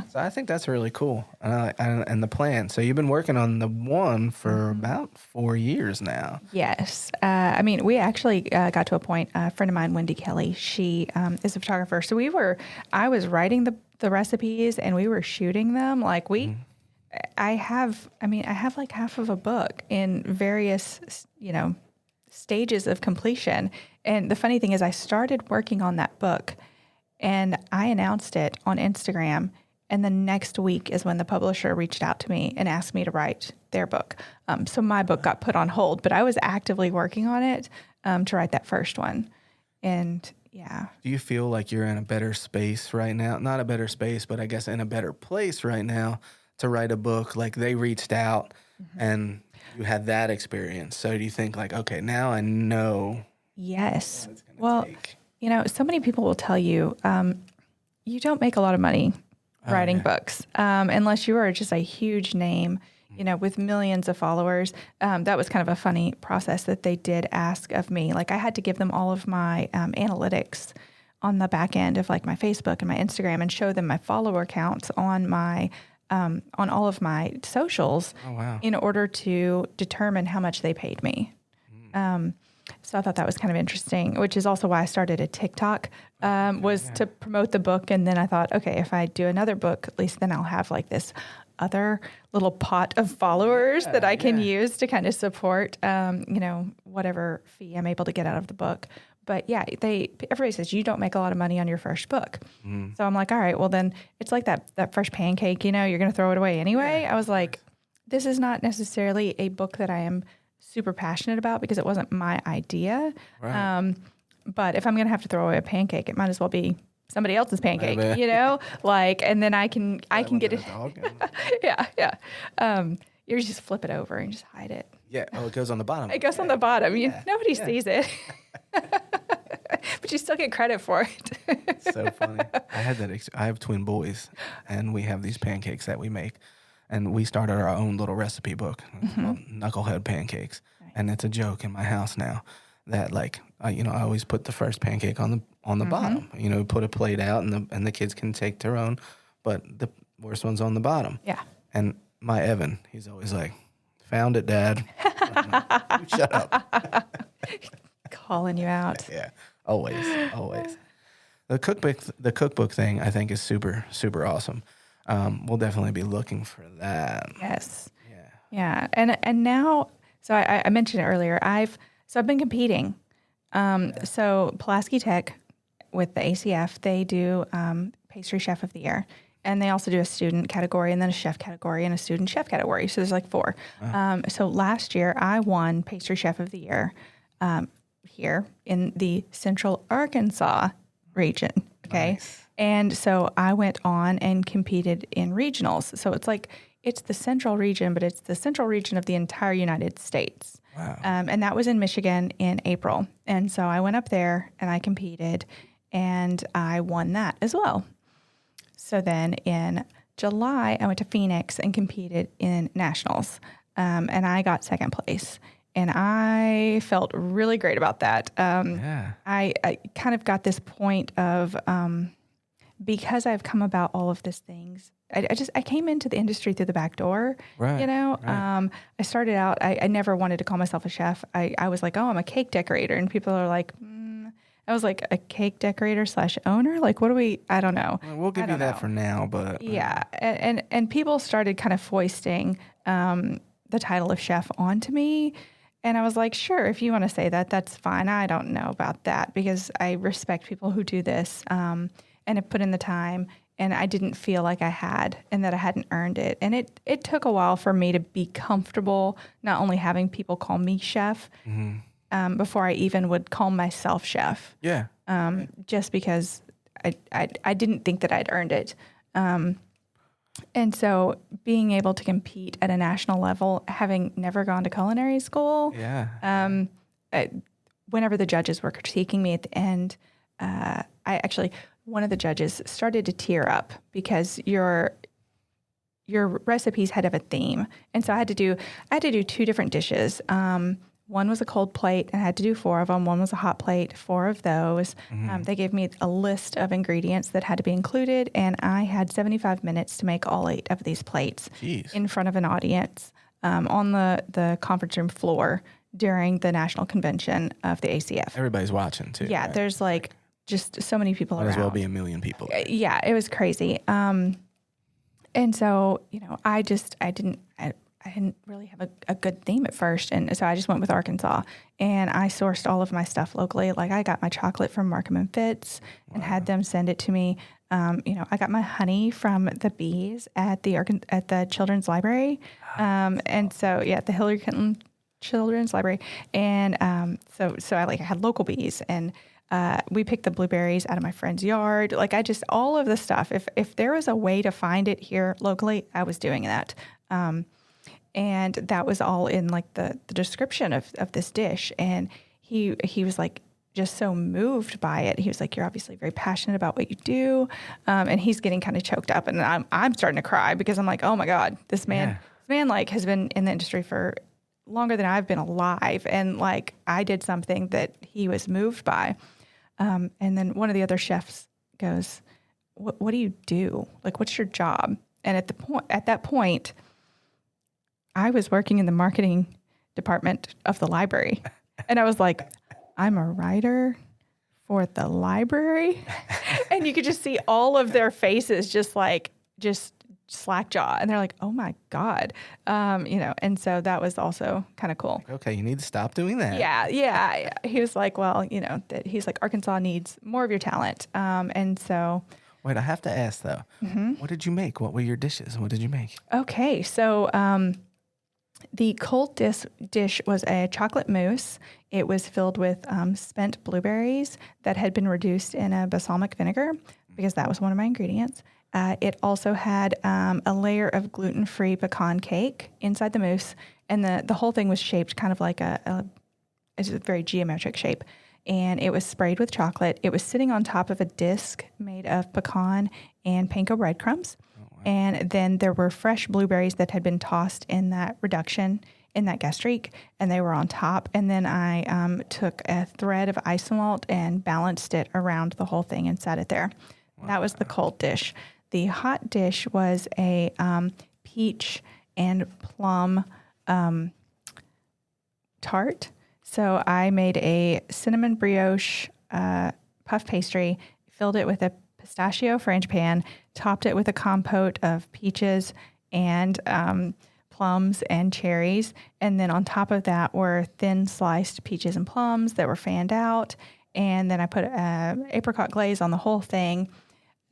So I think that's really cool, and the plan. So you've been working on the one for about 4 years now. Yes. I mean, we actually got to a point, a friend of mine, Wendy Kelly, she is a photographer. So I was writing the recipes and we were shooting them. Like I have like half of a book in various, stages of completion. And the funny thing is I started working on that book and I announced it on Instagram. And the next week is when the publisher reached out to me and asked me to write their book. So my book got put on hold, but I was actively working on it to write that first one. And yeah. Do you feel like you're in a better space right now? Not a better space, but I guess in a better place right now to write a book? Like they reached out and you had that experience. So do you think like, okay, now I know Yes. what it's going to Well, take? so many people will tell you, you don't make a lot of money writing books unless you are just a huge name, with millions of followers. That was kind of a funny process that they did ask of me. Like I had to give them all of my analytics on the back end of like my Facebook and my Instagram and show them my follower counts on my on all of my socials in order to determine how much they paid me. So I thought that was kind of interesting, which is also why I started a TikTok, was to promote the book. And then I thought, okay, if I do another book, at least then I'll have like this other little pot of followers that I can use to kind of support, whatever fee I'm able to get out of the book. But yeah, everybody says you don't make a lot of money on your first book. So I'm like, all right, well then it's like that fresh pancake, you're going to throw it away anyway. I was like, this is not necessarily a book that I am super passionate about because it wasn't my idea. Right. But if I'm going to have to throw away a pancake, it might as well be somebody else's pancake, and then I can get it. Yeah. You just flip it over and just hide it. Yeah. Oh, it goes on the bottom. It goes on the bottom. Nobody sees it. But you still get credit for it. So funny. I had that. I have twin boys, and we have these pancakes that we make, and we started our own little recipe book, called Knucklehead Pancakes, and it's a joke in my house now that I always put the first pancake on the bottom. Put a plate out, and the kids can take their own, but the worst one's on the bottom. Yeah. And my Evan, he's always like, "Found it, Dad." I'm like, shut up. Calling you out. Yeah. Always. The cookbook thing, I think, is super, super awesome. We'll definitely be looking for that. Yes. Yeah. And now, so I mentioned it earlier. I've been competing. So Pulaski Tech with the ACF, they do pastry chef of the year, and they also do a student category and then a chef category and a student chef category. So there's like 4. So last year I won pastry chef of the year. Here in the Central Arkansas region. Okay. Nice. And so I went on and competed in regionals. So it's the central region, but it's the central region of the entire United States. Wow. And that was in Michigan in April. And so I went up there and I competed and I won that as well. So then in July, I went to Phoenix and competed in nationals. And I got second place. And I felt really great about that. Yeah. I kind of got this point of, because I've come about all of these things, I came into the industry through the back door, Right, you know. right. I started out, I never wanted to call myself a chef. I was like, oh, I'm a cake decorator. And people are like, I was like, a cake decorator / owner? Like, what do we, I don't know. Well, we'll give you that for now, but. Yeah. And people started kind of foisting the title of chef onto me. And I was like, sure, if you want to say that, that's fine. I don't know about that because I respect people who do this and have put in the time. And I didn't feel like I had and that I hadn't earned it. And it took a while for me to be comfortable not only having people call me chef before I even would call myself chef. Yeah. Just because I didn't think that I'd earned it. And so being able to compete at a national level, having never gone to culinary school, whenever the judges were critiquing me at the end, one of the judges started to tear up because your recipes had to have a theme. And so I had to do 2 different dishes. One was a cold plate, and I had to do 4 of them. One was a hot plate, 4 of those. They gave me a list of ingredients that had to be included, and I had 75 minutes to make all 8 of these plates in front of an audience on the conference room floor during the national convention of the ACF. Everybody's watching, too. Yeah, right? there's like just so many people around. Might as well be a million people. Yeah, it was crazy. And so, you know, I didn't really have a good theme at first. And so I just went with Arkansas, and I sourced all of my stuff locally. Like I got my chocolate from Markham and Fitz and had them send it to me. You know, I got my honey from the bees at the Children's Library. And so, yeah, the Hillary Clinton Children's Library. And so I had local bees, and we picked the blueberries out of my friend's yard. Like all of the stuff. If there was a way to find it here locally, I was doing that. And that was all in like the description of this dish. And he was like just so moved by it. He was like, "You're obviously very passionate about what you do." And he's getting kind of choked up, and I'm starting to cry because I'm like, "Oh my God, this man like has been in the industry for longer than I've been alive." And like I did something that he was moved by. And then one of the other chefs goes, what do you do? Like, what's your job? And at that point, I was working in the marketing department of the library. And I was like, I'm a writer for the library. And you could just see all of their faces just slack jaw. And they're like, oh my God. You know, and so that was also kind of cool. Okay, you need to stop doing that. Yeah. He was like, well, you know, he's like, Arkansas needs more of your talent. And so... Wait, I have to ask though, what did you make? What were your dishes? What did you make? Okay, so the cold dish was a chocolate mousse. It was filled with spent blueberries that had been reduced in a balsamic vinegar because that was one of my ingredients. It also had a layer of gluten-free pecan cake inside the mousse, and the whole thing was shaped kind of like it's a very geometric shape. And it was sprayed with chocolate. It was sitting on top of a disc made of pecan and panko breadcrumbs. Oh, wow. And then there were fresh blueberries that had been tossed in that reduction, in that gastrique, and they were on top. And then I took a thread of isomalt and balanced it around the whole thing and set it there. Wow. That was the cold dish. The hot dish was a peach and plum tart. So I made a cinnamon brioche puff pastry, filled it with a pistachio frangipan, topped it with a compote of peaches and plums and cherries. And then on top of that were thin sliced peaches and plums that were fanned out. And then I put apricot glaze on the whole thing.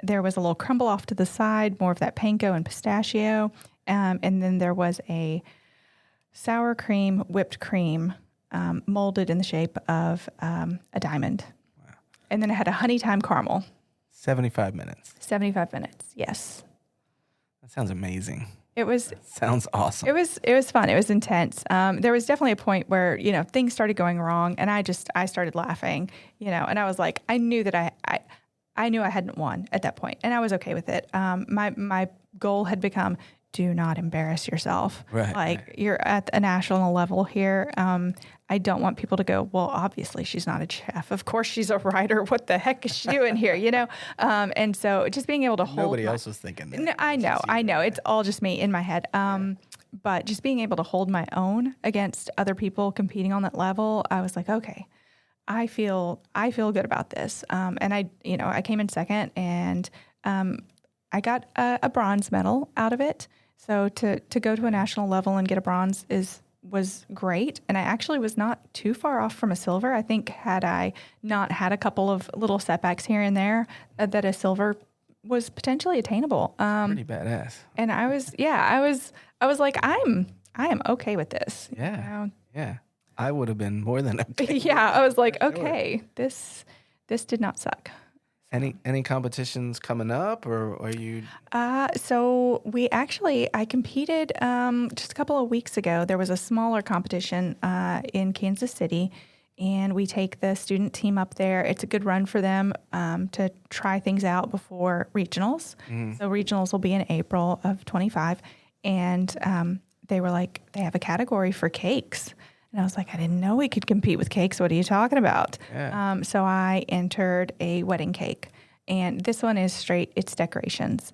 There was a little crumble off to the side, more of that panko and pistachio. And then there was a sour cream, whipped cream, molded in the shape of a diamond. Wow. And then it had a honey thyme caramel. 75 minutes. 75 minutes, yes. That sounds amazing. Sounds awesome. It was fun. It was intense. There was definitely a point where, you know, things started going wrong, and I started laughing, you know, and I was like, I knew that I knew I hadn't won at that point, and I was okay with it. My goal had become do not embarrass yourself. Right. Like you're at a national level here. I don't want people to go, well, obviously she's not a chef. Of course she's a writer. What the heck is she doing here? You know? And so just being able to hold. Nobody else was thinking that. No, I know. It's all just me in my head. But just being able to hold my own against other people competing on that level, I was like, okay, I feel good about this. And I came in second, and I got a bronze medal out of it. So to go to a national level and get a bronze was great. And I actually was not too far off from a silver. I think had I not had a couple of little setbacks here and there, that a silver was potentially attainable. Pretty badass. And I was like, I am okay with this. Yeah. You know? Yeah. I would have been more than okay. Yeah. I was like, okay, this did not suck. Any competitions coming up, or are you? So I competed just a couple of weeks ago. There was a smaller competition in Kansas City, and we take the student team up there. It's a good run for them to try things out before regionals. So regionals will be in April of 25, and they were like, they have a category for cakes. And I was like, I didn't know we could compete with cakes. What are you talking about? Yeah. So I entered a wedding cake. And this one is straight, it's decorations.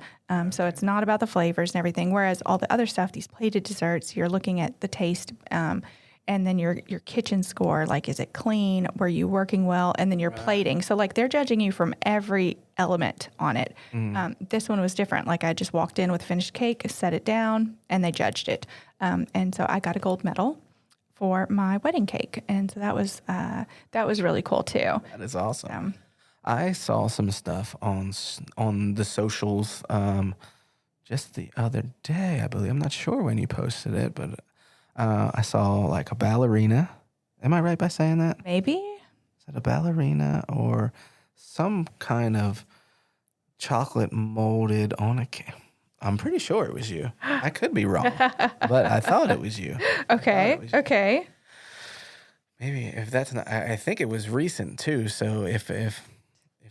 So it's not about the flavors and everything. Whereas all the other stuff, these plated desserts, you're looking at the taste and then your kitchen score. Like, is it clean? Were you working well? And then your plating. So like they're judging you from every element on it. This one was different. Like I just walked in with finished cake, set it down, and they judged it. And so I got a gold medal for my wedding cake, and so that was really cool too. That is awesome. I saw some stuff on the socials just the other day, I believe. I'm not sure when you posted it, but I saw like a ballerina. Am I right by saying that? Maybe. Is it a ballerina or some kind of chocolate molded on a cake? I'm pretty sure it was you. I could be wrong, but I thought it was you. Okay. Maybe if that's not, I think it was recent too. So if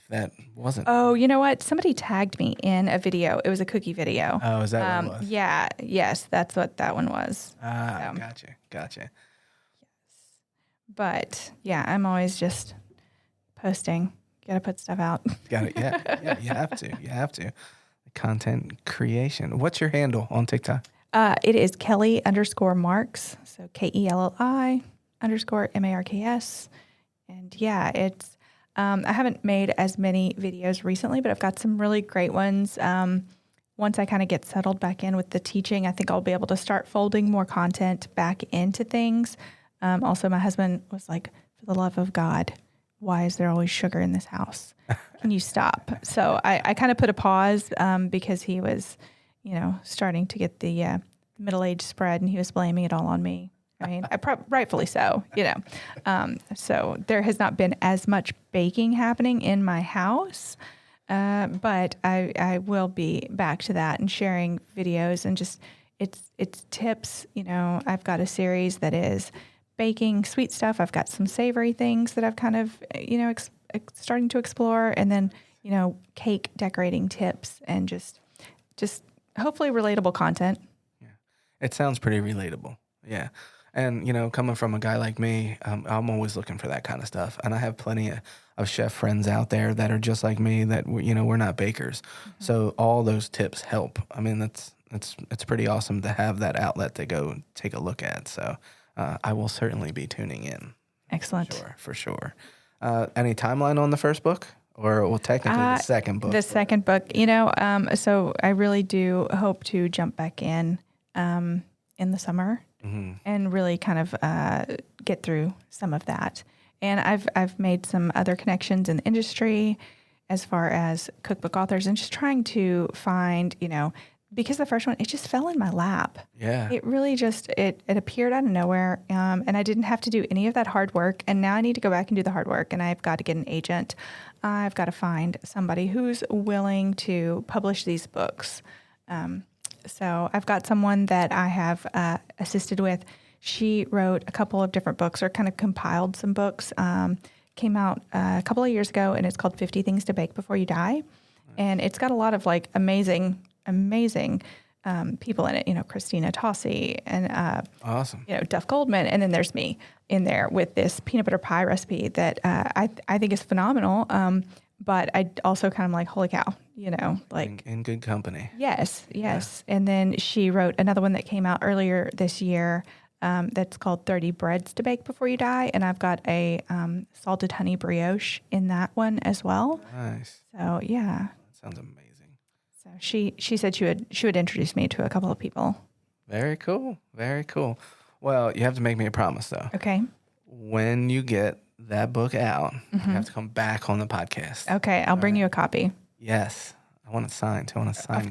that wasn't. Oh, you know what? Somebody tagged me in a video. It was a cookie video. Oh, is that what it was? Yeah. Yes, that's what that one was. Gotcha. Yes. But yeah, I'm always just posting. Got to put stuff out. Got it. Yeah. You have to. Content creation. What's your handle on TikTok? It is Kelli_Marks. So KELLI_MARKS. And yeah, it's, I haven't made as many videos recently, but I've got some really great ones. Once I kind of get settled back in with the teaching, I think I'll be able to start folding more content back into things. Also, my husband was like, for the love of God, why is there always sugar in this house? Can you stop? So I kind of put a pause because he was, starting to get the middle-age spread, and he was blaming it all on me. I mean, rightfully so, So there has not been as much baking happening in my house, but I will be back to that and sharing videos and just it's tips. I've got a series that is baking sweet stuff. I've got some savory things that I've kind of, starting to explore, and then, cake decorating tips and just hopefully relatable content. Yeah. It sounds pretty relatable. Yeah. And, coming from a guy like me, I'm always looking for that kind of stuff. And I have plenty of chef friends out there that are just like me that, we're not bakers. Mm-hmm. So all those tips help. I mean, it's pretty awesome to have that outlet to go take a look at. So I will certainly be tuning in. Excellent. For sure. Any timeline on the first book? Or, technically the second book? The second book, so I really do hope to jump back in the summer. Mm-hmm. And really kind of get through some of that. And I've made some other connections in the industry as far as cookbook authors, and just trying to find, because the first one, it just fell in my lap. Yeah. It really just, it appeared out of nowhere, and I didn't have to do any of that hard work. And now I need to go back and do the hard work, and I've got to get an agent. I've got to find somebody who's willing to publish these books. So I've got someone that I have assisted with. She wrote a couple of different books, or kind of compiled some books. Came out a couple of years ago, and it's called 50 Things to Bake Before You Die. And it's got a lot of amazing people in it, Christina Tossi and, Awesome. Duff Goldman. And then there's me in there with this peanut butter pie recipe that I think is phenomenal. But I also kind of like, holy cow, in good company. Yes. Yeah. And then she wrote another one that came out earlier this year that's called 30 Breads to Bake Before You Die. And I've got a salted honey brioche in that one as well. Nice. So, yeah. That sounds amazing. So she said she would introduce me to a couple of people. Very cool. Very cool. Well, you have to make me a promise, though. Okay. When you get that book out, you have to come back on the podcast. Okay. I'll bring you a copy. Yes. I want it signed. I want to sign. Of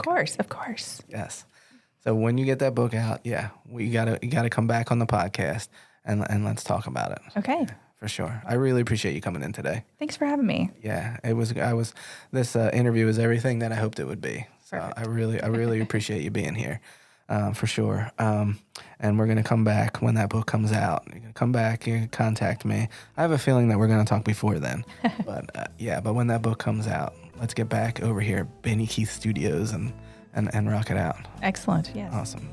course. Yes. So when you get that book out, you gotta come back on the podcast and let's talk about it. Okay. Yeah, for sure. I really appreciate you coming in today. Thanks for having me. Yeah, this interview was everything that I hoped it would be. So Perfect. I really appreciate you being here, for sure. And we're gonna come back when that book comes out. You're gonna come back. You can contact me. I have a feeling that we're gonna talk before then. But when that book comes out, let's get back over here at Benny Keith Studios and rock it out. Excellent. Yes. Awesome.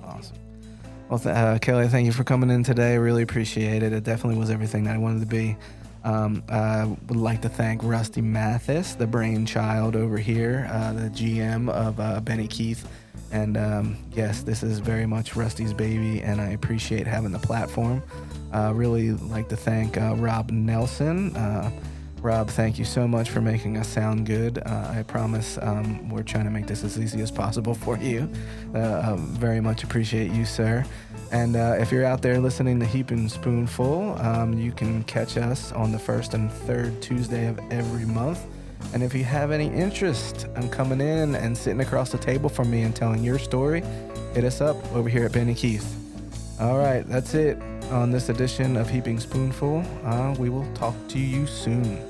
Well, Kelli, thank you for coming in today. Really appreciate it. It definitely was everything that I wanted to be. I would like to thank Rusty Mathis, the brainchild over here, the GM of Benny Keith. And yes, this is very much Rusty's baby, and I appreciate having the platform. Really like to thank Rob Nelson. Rob, thank you so much for making us sound good. I promise we're trying to make this as easy as possible for you. Very much appreciate you, sir. And if you're out there listening to Heaping Spoonful, you can catch us on the first and third Tuesday of every month. And if you have any interest in coming in and sitting across the table from me and telling your story, hit us up over here at Benny Keith. All right, that's it on this edition of Heaping Spoonful. We will talk to you soon.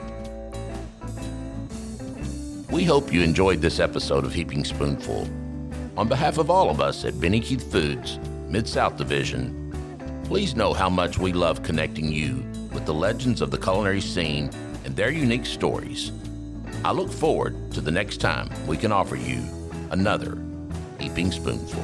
We hope you enjoyed this episode of Heaping Spoonful. On behalf of all of us at Benny Keith Foods, Mid-South Division, please know how much we love connecting you with the legends of the culinary scene and their unique stories. I look forward to the next time we can offer you another Heaping Spoonful.